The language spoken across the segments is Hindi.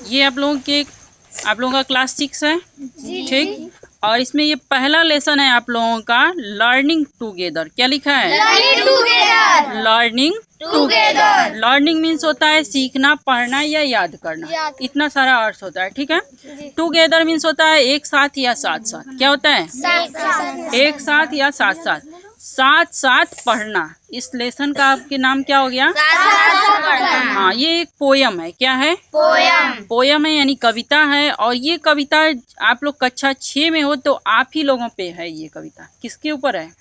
ये आप लोगों का क्लास 6 है, ठीक। और इसमें ये पहला लेसन है आप लोगों का लर्निंग टुगेदर। क्या लिखा है? Learning together. लर्निंग मीन्स होता है सीखना, पढ़ना या याद करना, इतना सारा अर्थ होता है, ठीक है। टुगेदर मीन्स होता है एक साथ या साथ साथ। क्या होता है? एक साथ या साथ साथ, साथ साथ पढ़ना। इस लेसन का आपके नाम क्या हो गया? हाँ, ये एक पोयम है। क्या है? पोयम है, यानी कविता है। और ये कविता आप लोग कक्षा 6 में हो तो आप ही लोगों पे है। ये कविता किसके ऊपर है?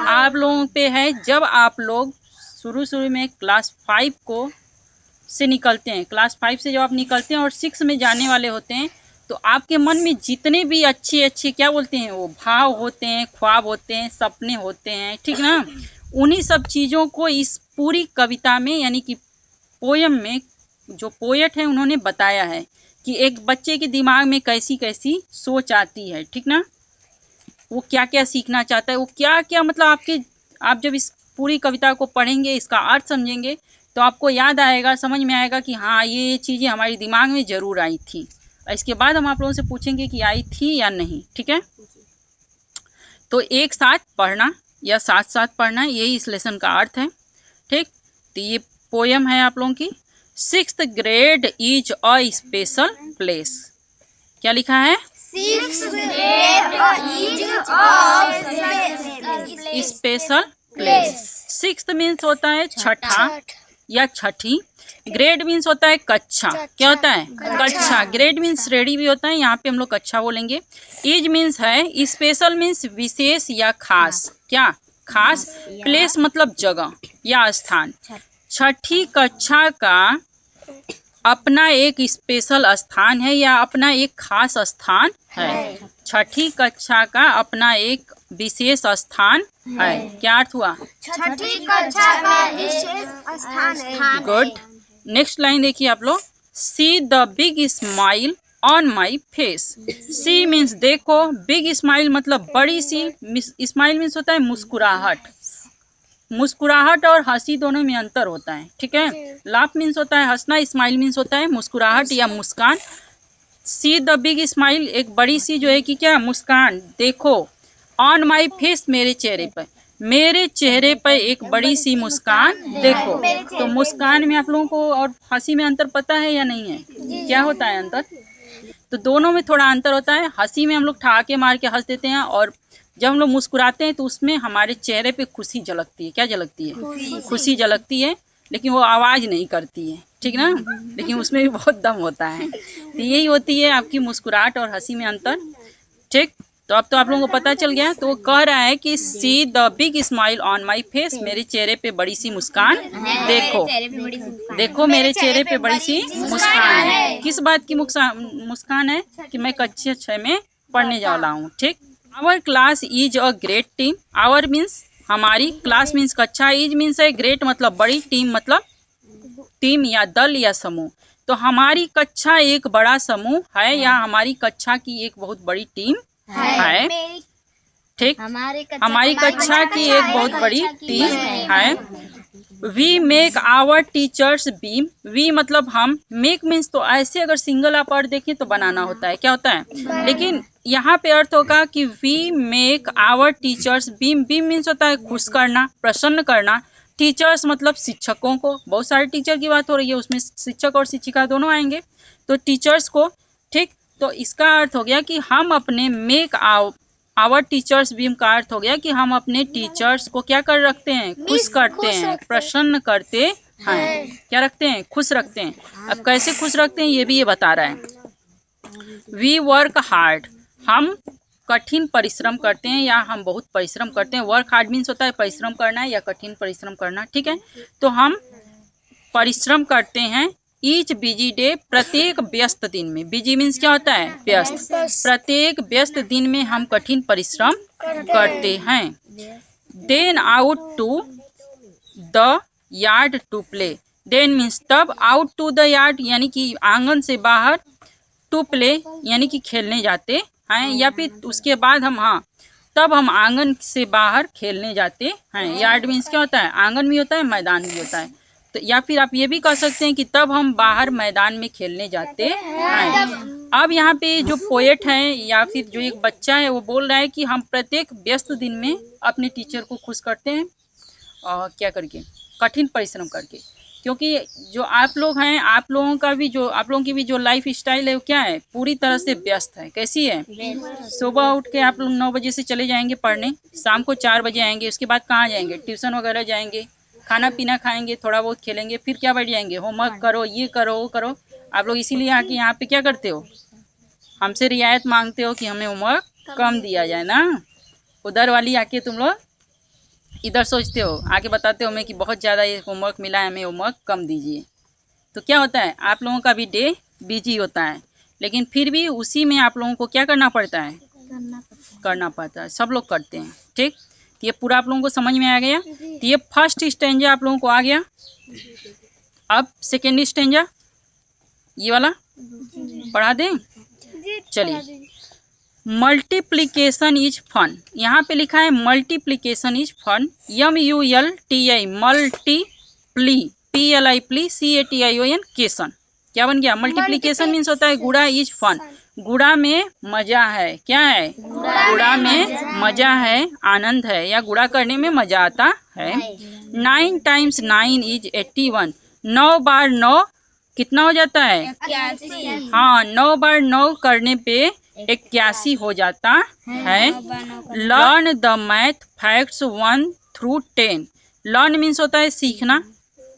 आप लोगों पे है। जब आप लोग शुरू में क्लास 5 को से निकलते हैं, क्लास 5 से जब आप निकलते हैं और 6 में जाने वाले होते हैं, तो आपके मन में जितने भी अच्छे क्या बोलते हैं, वो भाव होते हैं, ख्वाब होते हैं, सपने होते हैं, ठीक ना। उन्हीं सब चीज़ों को इस पूरी कविता में, यानी कि पोयम में, जो पोएट है उन्होंने बताया है कि एक बच्चे के दिमाग में कैसी कैसी सोच आती है, ठीक ना। वो क्या क्या सीखना चाहता है, वो क्या क्या, मतलब आप जब इस पूरी कविता को पढ़ेंगे, इसका अर्थ समझेंगे, तो आपको याद आएगा, समझ में आएगा कि हाँ, ये चीज़ें हमारे दिमाग में ज़रूर आई थी। इसके बाद हम आप लोगों से पूछेंगे कि आई थी या नहीं, ठीक है। तो एक साथ पढ़ना या साथ साथ पढ़ना, यही इस लेसन का अर्थ है, ठीक। तो ये पोयम है आप लोगों की। 6th grade is a special place. क्या लिखा है? Special place. 6th मीन्स होता है छठा या छठी। ग्रेड मीन्स होता है कक्षा। क्या होता है? कक्षा। ग्रेड मीन्स श्रेणी भी होता है, यहाँ पे हम लोग कक्षा बोलेंगे। इज मीन्स है। स्पेशल मीन्स विशेष या खास। क्या? खास। प्लेस मतलब जगह या स्थान। छठी कक्षा का अपना एक स्पेशल स्थान है या अपना एक खास स्थान है। छठी कक्षा का अपना एक विशेष स्थान है। क्या अर्थ हुआ? छठी कक्षा का विशेष स्थान है। गुड। नेक्स्ट लाइन देखिए आप लोग। See the big smile on my face. See means देखो, बिग स्माइल मतलब बड़ी सी। स्माइल मीन्स होता है मुस्कुराहट। मुस्कुराहट और हंसी दोनों में अंतर होता है, ठीक है। लाफ मीन्स होता है हंसना, स्माइल मीन्स होता है मुस्कुराहट या मुस्कान। सी द बिग स्माइल, एक बड़ी सी जो है कि क्या, मुस्कान देखो। ऑन माई फेस, मेरे चेहरे पर, मेरे चेहरे पर एक बड़ी सी मुस्कान देखो। तो मुस्कान में आप लोगों को और हंसी में अंतर पता है या नहीं है? क्या होता है अंतर? तो दोनों में थोड़ा अंतर होता है। हंसी में हम लोग ठहाके मार के हंस देते हैं, और जब हम लोग मुस्कुराते हैं तो उसमें हमारे चेहरे पे खुशी झलकती है। क्या झलकती है? खुशी झलकती है, लेकिन वो आवाज़ नहीं करती है, ठीक ना। लेकिन उसमें भी बहुत दम होता है। तो यही होती है आपकी मुस्कुराहट और हंसी में अंतर, ठीक। तो अब तो आप लोगों को पता चल गया। तो वो कह रहा है कि सी the big smile on my face, मेरे चेहरे पे बड़ी सी मुस्कान देखो। देखो, मेरे चेहरे पे बड़ी सी मुस्कान है। किस बात की मुस्कान है? कि मैं कक्षा 6 में पढ़ने जा रहा हूँ, ठीक। Our class is a great team. Our means हमारी, क्लास मीन्स कक्षा, इज मीन्स है ग्रेट मतलब बड़ी, टीम मतलब टीम या दल या समूह। तो हमारी कक्षा एक बड़ा समूह है, या हमारी कक्षा की एक बहुत बड़ी टीम है, ठीक। हमारी कक्षा की एक बहुत बड़ी टीम है। We make our teachers beam. We मतलब हम, मेक मीन्स तो ऐसे अगर सिंगल आप अर्थ देखें तो बनाना होता है। क्या होता है? लेकिन यहाँ पे अर्थ होगा कि we make our teachers beam. Beam means होता है खुश करना, प्रसन्न करना। टीचर्स मतलब शिक्षकों को, बहुत सारे टीचर की बात हो रही है, उसमें शिक्षक और शिक्षिका दोनों आएंगे, तो टीचर्स को, ठीक। तो इसका अर्थ हो गया कि हम अपने मेक आवर टीचर्स बीम का अर्थ हो गया कि हम अपने टीचर्स को क्या कर रखते हैं? खुश करते हैं, प्रसन्न करते हैं। क्या रखते हैं? खुश रखते हैं। अब कैसे खुश रखते हैं ये भी ये बता रहा है। वी वर्क हार्ड, हम कठिन परिश्रम करते हैं या हम बहुत परिश्रम करते हैं। वर्क हार्ड मीन्स होता है परिश्रम करना या कठिन परिश्रम करना, ठीक है। तो हम परिश्रम करते हैं। ईच बिजी डे, प्रत्येक व्यस्त दिन में। बिजी मीन्स क्या होता है? व्यस्त। प्रत्येक व्यस्त दिन में हम कठिन परिश्रम करते हैं। Then out to the yard to play. Then means तब, आउट टू द यार्ड यानी कि आंगन से बाहर, टू प्ले यानी कि खेलने जाते हैं, या फिर उसके बाद हम, हाँ, तब हम आंगन से बाहर खेलने जाते हैं। यार्ड मीन्स क्या होता है? आंगन भी होता है, मैदान भी होता है। तो या फिर आप ये भी कह सकते हैं कि तब हम बाहर मैदान में खेलने जाते हैं। अब यहाँ पे जो पोएट है या फिर जो एक बच्चा है वो बोल रहा है कि हम प्रत्येक व्यस्त दिन में अपने टीचर को खुश करते हैं क्या करके, कठिन परिश्रम करके। क्योंकि जो आप लोग हैं, आप लोगों की भी जो लाइफ स्टाइल है वो क्या है, पूरी तरह से व्यस्त है। कैसी है? सुबह उठ के आप लोग 9 बजे से चले जाएंगे पढ़ने, शाम को 4 बजे आएंगे, उसके बाद कहाँ जाएंगे, ट्यूशन वगैरह जाएंगे, खाना पीना खाएंगे, थोड़ा बहुत खेलेंगे, फिर क्या बैठ जाएंगे, होमवर्क करो, ये करो, वो करो। आप लोग इसीलिए आके यहाँ पे क्या करते हो, हमसे रियायत मांगते हो कि हमें होमवर्क कम दिया जाए ना। उधर वाली आके तुम लोग इधर सोचते हो, आके बताते हो हमें कि बहुत ज़्यादा ये होमवर्क मिला है, हमें होमवर्क कम दीजिए। तो क्या होता है, आप लोगों का भी डे बिजी होता है, लेकिन फिर भी उसी में आप लोगों को क्या करना पड़ता है, करना पड़ता है। सब लोग करते हैं। ठीक, तो ये पूरा आप लोगों को समझ में आ गया। तो ये फर्स्ट स्टेंजा आप लोगों को आ गया। अब सेकेंड स्टेंजा ये वाला पढ़ा दें। चलिए, मल्टीप्लिकेशन इज फन। यहाँ पे लिखा है multiplication is fun, MULTI, multiply, PLI CATION cation. क्या बन गया, मल्टीप्लिकेशन मीन्स होता है गुणा, इज फन, गुणा में मजा है। क्या है, गुणा में मजा है, आनंद है, या गुणा करने में मजा आता है। 9 × 9 इज 81। 9 बार 9 कितना हो जाता है, 81। हाँ, 9 बार 9 करने पे 81 हो जाता है। Learn the math facts 1 through 10। Learn means होता है सीखना,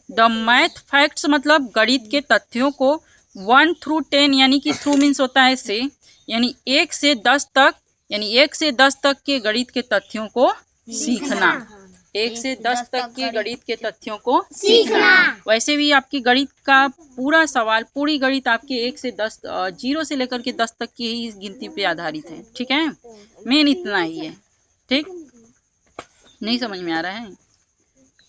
द मैथ फैक्ट्स मतलब गणित के तथ्यों को, 1 through 10 यानी कि थ्रू मीन्स होता है से, यानी 1 से 10 तक, यानी 1 से 10 तक के गणित के तथ्यों को सीखना। 1 से 10 तक के गणित के तथ्यों को सीखना। वैसे भी आपकी गणित का पूरा सवाल, पूरी गणित आपके 1 से 10, 0 से लेकर के 10 तक की ही गिनती पे आधारित है। ठीक है, मेन इतना ही है। ठीक, नहीं समझ में आ रहा है?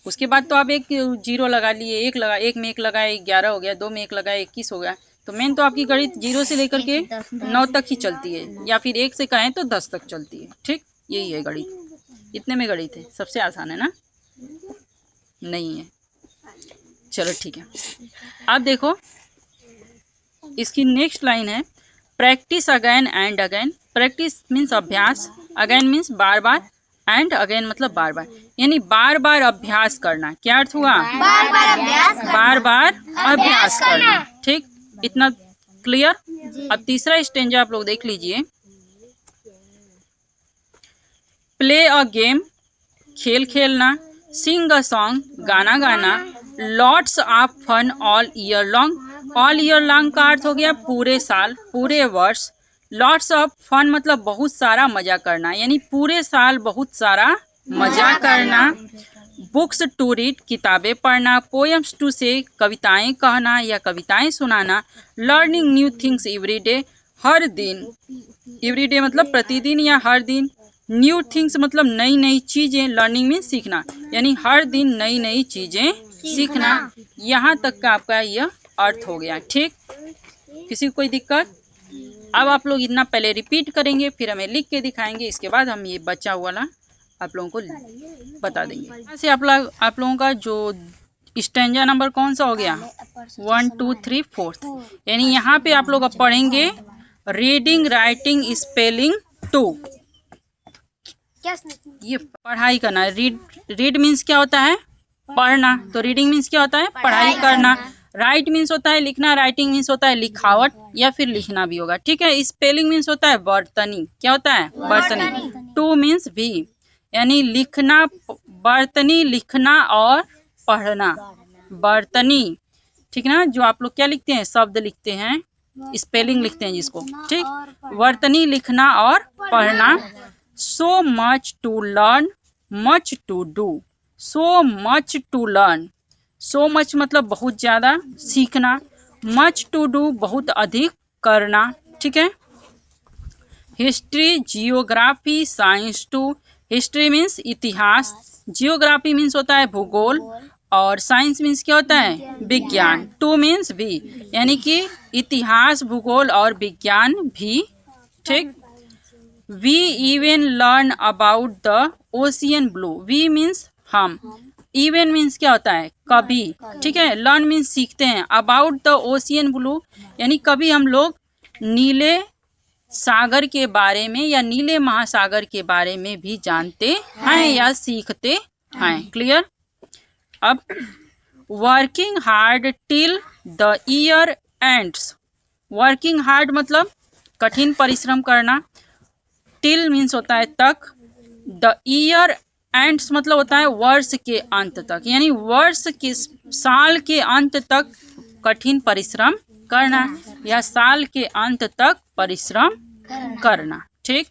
उसके बाद तो आप एक 0 लगा लिए, एक में 1 लगाए 11 हो गया, 2 में 1 लगाए 21 हो गया। तो मेन तो आपकी गणित 0 से लेकर के 9 तक ही चलती है, या फिर 1 से कहें तो 10 तक चलती है। ठीक, यही है गणित, इतने में गणित है, सबसे आसान है ना, नहीं है। चलो ठीक है, अब देखो इसकी नेक्स्ट लाइन है, practice again and again. Practice means अभ्यास, अगेन मीन्स बार बार, एंड अगेन मतलब बार बार, यानी बार बार अभ्यास करना। क्या अर्थ हुआ, बार बार अभ्यास करना। बार बार अभ्यास करना। ठीक, इतना क्लियर। अब तीसरा स्टेंजा आप लोग देख लीजिए, प्ले अ गेम, खेल खेलना, सिंग अ सॉन्ग, गाना गाना, lots of fun all year long. All year long का अर्थ हो गया पूरे साल, पूरे वर्ष। लॉट्स ऑफ फन मतलब बहुत सारा मजा करना, यानी पूरे साल बहुत सारा मजा करना। बुक्स टू रीड, किताबें पढ़ना। पोएम्स टू से, कविताएं कहना या कविताएं सुनाना। Learning new things every day, हर दिन, एवरी डे मतलब प्रतिदिन या हर दिन। न्यू थिंग्स मतलब नई नई चीजें, लर्निंग में सीखना, यानी हर दिन नई नई चीजें सीखना। यहाँ तक का आपका यह अर्थ हो गया। ठीक, किसी को कोई दिक्कत? अब आप लोग इतना पहले रिपीट करेंगे, फिर हमें लिख के दिखाएंगे, इसके बाद हम ये बचा हुआ वाला आप लोगों को बता देंगे। यहाँ से आप लोगों का जो स्टेंजा नंबर कौन सा हो गया, 1 2 3 4, यानी यहाँ पे आप लोग अब पढ़ेंगे रीडिंग राइटिंग स्पेलिंग 2। ये पढ़ाई करना, रीड मीन्स क्या होता है, पढ़ना, तो रीडिंग मीन्स क्या होता है, पढ़ाई करना। राइट मीन्स होता है लिखना, राइटिंग मीन्स होता है लिखावट या फिर लिखना भी होगा। ठीक है, स्पेलिंग मीन्स होता है बर्तनी। क्या होता है, बर्तनी। 2 मीन्स भी, यानी लिखना, बर्तनी लिखना और पढ़ना, बर्तनी। ठीक ना, जो आप लोग क्या लिखते हैं, शब्द लिखते हैं, स्पेलिंग लिखते हैं जिसको। ठीक, बर्तनी लिखना और पढ़ना। So much to learn, much to do. So much to learn, so much मतलब बहुत ज़्यादा सीखना, मच टू डू बहुत अधिक करना। ठीक है, history, geography, science too. History means इतिहास, जियोग्राफी मीन्स होता है भूगोल, और साइंस मीन्स क्या होता है, विज्ञान। टू मीन्स भी, यानी कि इतिहास, भूगोल और विज्ञान भी। ठीक, we even learn about the ocean blue. We means हम, इवन मीन्स क्या होता है, कभी, ठीक है। लर्न मीन्स सीखते हैं। अबाउट द ओशियन ब्लू यानी कभी हम लोग नीले सागर के बारे में या नीले महासागर के बारे में भी जानते हैं या सीखते हैं। क्लियर। अब working hard till the year ends. Working hard मतलब कठिन परिश्रम करना। टिल मीन्स होता है तक। द ईयर एंड्स मतलब होता है वर्ष के अंत तक, यानी वर्ष के साल के अंत तक कठिन परिश्रम करना या साल के अंत तक परिश्रम करना। ठीक।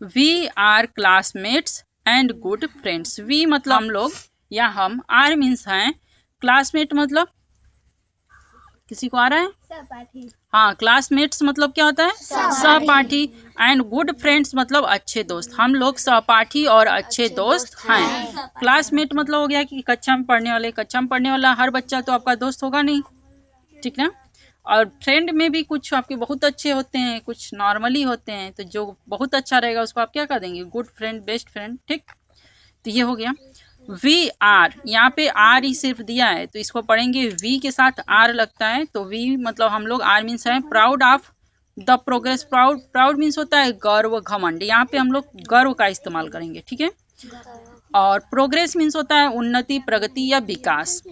We are classmates and good friends. We मतलब हम लोग या हम। आर मीन्स हैं। क्लासमेट मतलब किसी को आ रहा है? सहपाठी। हाँ, क्लासमेट्स मतलब क्या होता है? सहपाठी। एंड गुड फ्रेंड्स मतलब अच्छे दोस्त। हम लोग सहपाठी और अच्छे दोस्त हैं। क्लासमेट मतलब हो गया कि कक्षा में पढ़ने वाले। कक्षा में पढ़ने वाला हर बच्चा तो आपका दोस्त होगा नहीं, ठीक ना। और फ्रेंड में भी कुछ आपके बहुत अच्छे होते हैं, कुछ नॉर्मली होते हैं। तो जो बहुत अच्छा रहेगा उसको आप क्या कर देंगे? Good friend, best friend. ठीक। तो ये हो गया। वी आर, यहाँ पे आर ही सिर्फ दिया है तो इसको पढ़ेंगे वी के साथ आर लगता है तो वी मतलब हम लोग। आर मीन्स है proud of the progress. Proud, proud means होता है गर्व, घमंड। यहाँ पे हम लोग गर्व का इस्तेमाल करेंगे, ठीक है। और प्रोग्रेस मीन्स होता है उन्नति, प्रगति या विकास।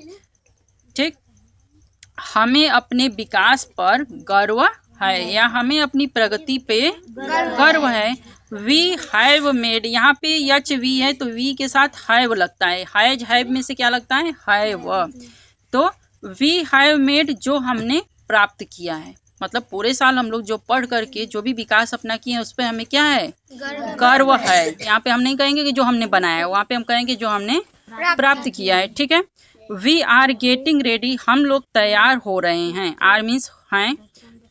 ठीक। हमें अपने विकास पर गर्व है या हमें अपनी प्रगति पे गर्व है। वी हैव मेड, यहाँ पे यच वी है तो वी के साथ हैव लगता है। हैज, हैव में से क्या लगता है? हैव। तो वी हैव मेड जो हमने प्राप्त किया है, मतलब पूरे साल हम लोग जो पढ़ करके जो भी विकास अपना किए हैं उस पर हमें क्या है? गर्व है। यहाँ पे हम नहीं कहेंगे कि जो हमने बनाया, वहाँ पे हम कहेंगे जो हमने प्राप्त किया है, ठीक है। वी आर गेटिंग रेडी, हम लोग तैयार हो रहे हैं। आर मीन्स हैं,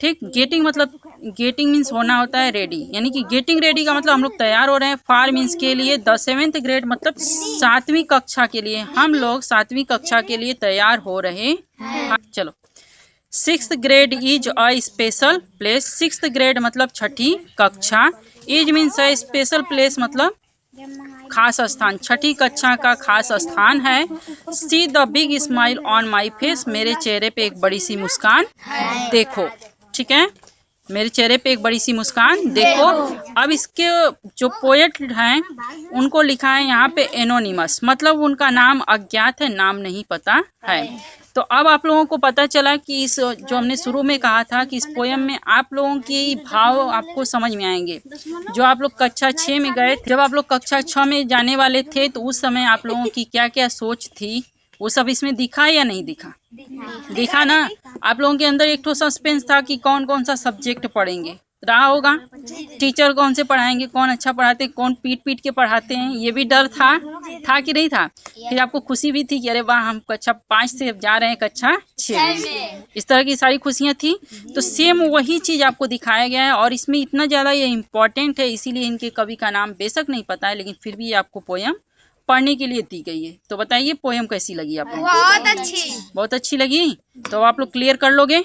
ठीक। गेटिंग मतलब, गेटिंग मीन्स होना होता है रेडी, यानी कि गेटिंग रेडी का मतलब हम लोग तैयार हो रहे हैं। फॉर मीन्स के लिए। द 7th ग्रेड मतलब 7वीं कक्षा के लिए। हम लोग 7वीं कक्षा के लिए तैयार हो रहे हैं। चलो। 6th grade is a special place. 6th grade मतलब 6ठी कक्षा। इज मीन्स है स्पेशल प्लेस मतलब खास स्थान। 6ठी कक्षा का खास स्थान है। सी the big smile on my face, मेरे चेहरे पे एक बड़ी सी मुस्कान देखो, ठीक है। मेरे चेहरे पे एक बड़ी सी मुस्कान देखो। अब इसके जो पोएट हैं उनको लिखा है यहाँ पे एनोनिमस, मतलब उनका नाम अज्ञात है, नाम नहीं पता है। तो अब आप लोगों को पता चला कि इस जो हमने शुरू में कहा था कि इस पोयम में आप लोगों के भाव आपको समझ में आएंगे। जो आप लोग कक्षा 6 में गए, जब आप लोग कक्षा 6 में जाने वाले थे तो उस समय आप लोगों की क्या क्या सोच थी वो सब इसमें दिखा या नहीं दिखा? दिखा ना। आप लोगों के अंदर एक तो सस्पेंस था कि कौन कौन सा सब्जेक्ट पढ़ेंगे, रहा होगा। टीचर कौन से पढ़ाएंगे, कौन अच्छा पढ़ाते, कौन पीट पीट के पढ़ाते हैं, ये भी डर था कि नहीं था? फिर आपको खुशी भी थी कि अरे वाह हम कक्षा 5 से जा रहे हैं कक्षा 6 में। इस तरह की सारी खुशियाँ थी। तो सेम वही चीज़ आपको दिखाया गया है और इसमें इतना ज़्यादा ये इम्पोर्टेंट है, इसीलिए इनके कवि का नाम बेशक नहीं पता है, लेकिन फिर भी आपको पोयम पढ़ने के लिए दी गई है। तो बताइए पोयम कैसी लगी आप लोगों को? बहुत अच्छी। बहुत अच्छी लगी। तो आप लोग क्लियर कर लोगे?